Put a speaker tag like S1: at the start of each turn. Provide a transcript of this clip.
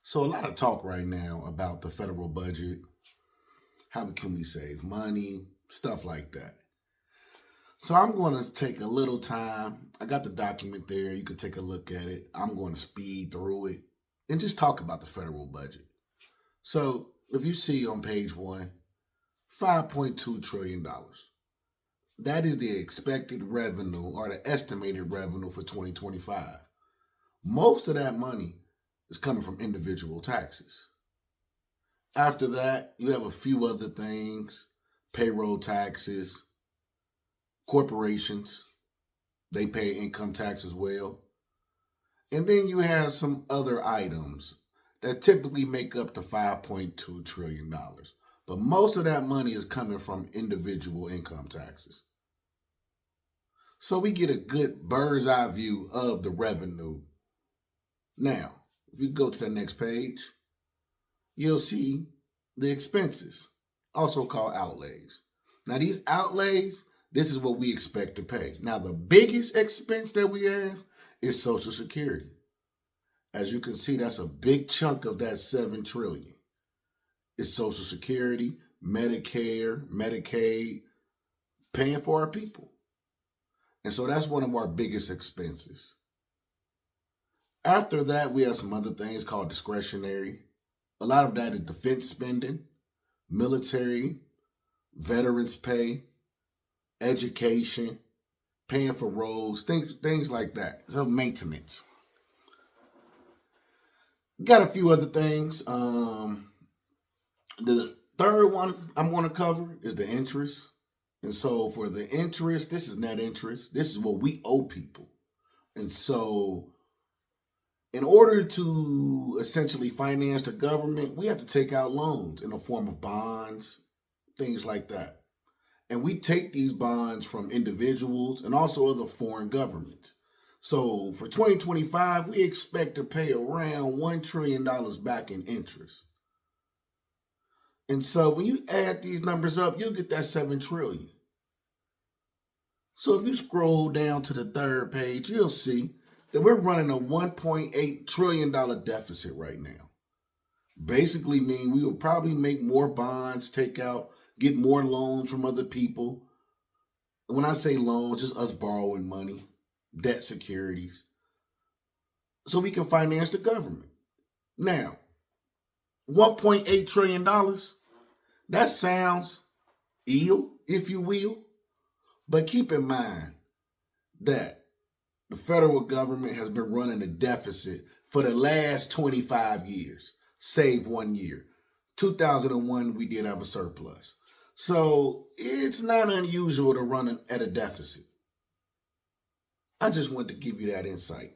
S1: So a lot of talk right now about the federal budget, how can we save money, stuff like that. So I'm going to take a little time. I got the document there. You can take a look at it. I'm going to speed through it and just talk about the federal budget. So if you see on page one, $5.2 trillion. That is the expected revenue or the estimated revenue for 2025. Most of that money is coming from individual taxes. After that, you have a few other things: payroll taxes, corporations, they pay income tax as well. And then you have some other items that typically make up the $5.2 trillion. But most of that money is coming from individual income taxes. So we get a good bird's eye view of the revenue. Now, if you go to the next page, you'll see the expenses, also called outlays. Now, these outlays, this is what we expect to pay. Now, the biggest expense that we have is Social Security. As you can see, that's a big chunk of that $7 trillion. It's Social Security, Medicare, Medicaid, paying for our people. And so that's one of our biggest expenses. After that, we have some other things called discretionary. A lot of that is defense spending, military, veterans pay, education, paying for roads, things like that. So maintenance. Got a few other things. The third one I'm going to cover is the interest. And so for the interest, this is net interest. This is what we owe people. And so in order to essentially finance the government, we have to take out loans in the form of bonds, things like that. And we take these bonds from individuals and also other foreign governments. So for 2025, we expect to pay around $1 trillion back in interest. And so when you add these numbers up, you'll get that $7 trillion. So if you scroll down to the third page, you'll see that we're running a $1.8 trillion deficit right now. Basically mean we will probably make more bonds, get more loans from other people. When I say loans, just us borrowing money, debt securities, so we can finance the government. Now, $1.8 trillion, that sounds ill, if you will, but keep in mind that the federal government has been running a deficit for the last 25 years, save 1 year. 2001, we did have a surplus. So it's not unusual to run at a deficit. I just wanted to give you that insight.